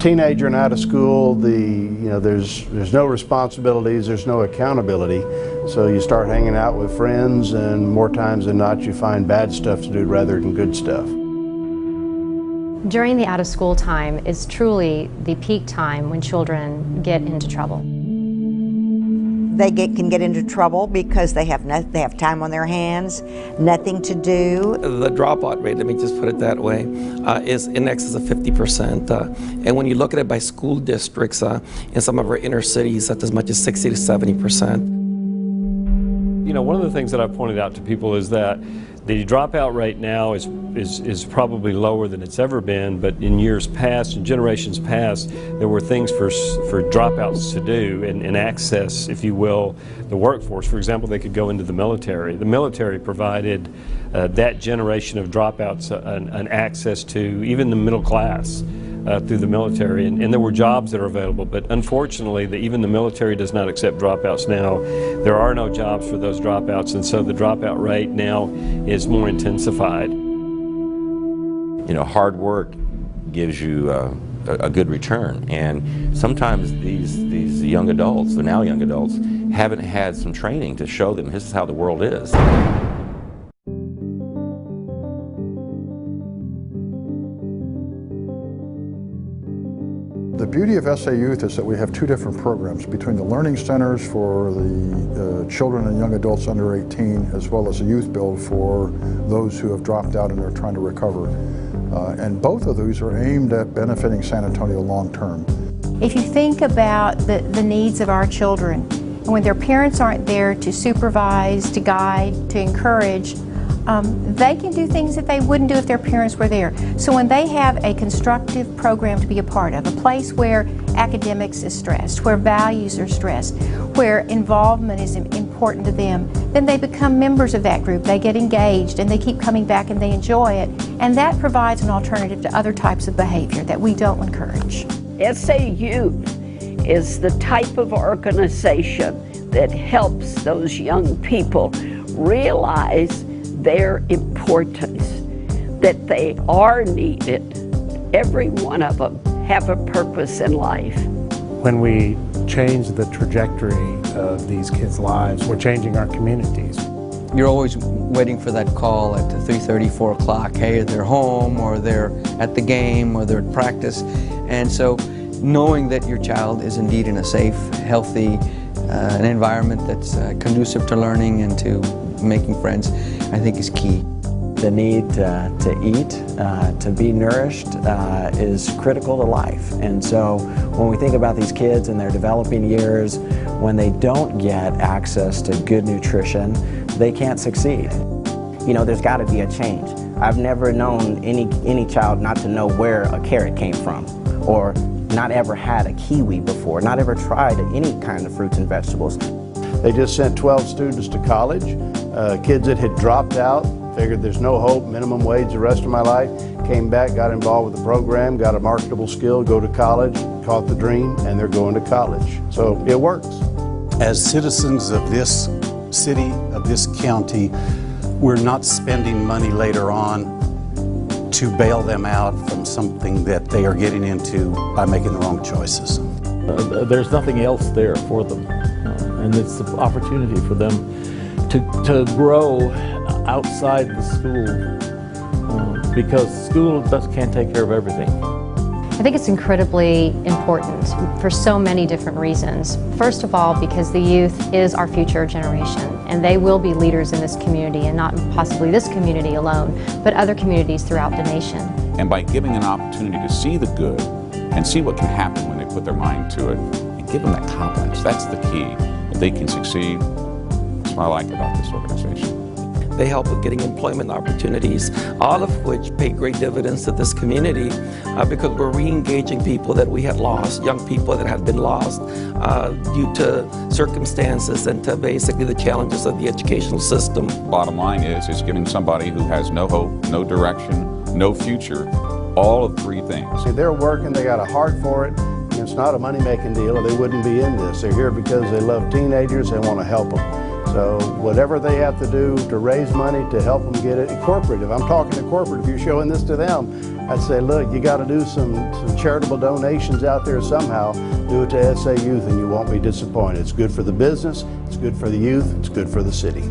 teenager and out of school, there's no responsibilities, there's no accountability. So you start hanging out with friends, and more times than not, you find bad stuff to do rather than good stuff. During the out-of-school time is truly the peak time when children get into trouble. They can get into trouble because they have time on their hands, nothing to do. The dropout rate, let me just put it that way, is in excess of 50%. And when you look at it by school districts, in some of our inner cities, that's as much as 60 to 70%. You know, one of the things that I've pointed out to people is that the dropout rate now is probably lower than it's ever been, but in years past, in generations past, there were things for dropouts to do and access, if you will, the workforce. For example, they could go into the military. The military provided that generation of dropouts an access to even the middle class. Through the military, and there were jobs that are available, but unfortunately even the military does not accept dropouts now. There are no jobs for those dropouts, and so the dropout rate now is more intensified. You know, hard work gives you a good return, and sometimes these young adults, they're now young adults, haven't had some training to show them this is how the world is. The beauty of SA Youth is that we have two different programs between the learning centers for the children and young adults under 18, as well as a youth build for those who have dropped out and are trying to recover. And both of those are aimed at benefiting San Antonio long term. If you think about the needs of our children, and when their parents aren't there to supervise, to guide, to encourage, they can do things that they wouldn't do if their parents were there. So when they have a constructive program to be a part of, a place where academics is stressed, where values are stressed, where involvement is important to them, then they become members of that group. They get engaged and they keep coming back and they enjoy it. And that provides an alternative to other types of behavior that we don't encourage. SA Youth is the type of organization that helps those young people realize their importance, that they are needed. Every one of them have a purpose in life. When we change the trajectory of these kids' lives, we're changing our communities. You're always waiting for that call at 3:30, 4 o'clock. Hey, they're home, or they're at the game, or they're at practice. And so knowing that your child is indeed in a safe, healthy, an environment that's conducive to learning and to making friends, I think is key. The need to eat, to be nourished, is critical to life. And so when we think about these kids in their developing years, when they don't get access to good nutrition, they can't succeed. You know, there's got to be a change. I've never known any child not to know where a carrot came from, or not ever had a kiwi before, not ever tried any kind of fruits and vegetables. They just sent 12 students to college, kids that had dropped out, figured there's no hope, minimum wage the rest of my life, came back, got involved with the program, got a marketable skill, go to college, caught the dream, and they're going to college. So it works. As citizens of this city, of this county, we're not spending money later on to bail them out from something that they are getting into by making the wrong choices. There's nothing else there for them, and it's the opportunity for them to grow outside the school, because school can't take care of everything. I think it's incredibly important for so many different reasons. First of all, because the youth is our future generation, and they will be leaders in this community, and not possibly this community alone, but other communities throughout the nation. And by giving an opportunity to see the good and see what can happen when they put their mind to it, and give them that confidence, that's the key. If they can succeed, that's what I like about this organization. They help with getting employment opportunities, all of which pay great dividends to this community because we're re-engaging people that we had lost, young people that had been lost due to circumstances and to basically the challenges of the educational system. Bottom line is giving somebody who has no hope, no direction, no future, all of three things. They're working, they got a heart for it. It's not a money-making deal, or they wouldn't be in this. They're here because they love teenagers and want to help them. So whatever they have to do to raise money to help them get it, corporate, if I'm talking to corporate, if you're showing this to them, I'd say, look, you got to do some charitable donations out there somehow. Do it to SA Youth and you won't be disappointed. It's good for the business, it's good for the youth, it's good for the city.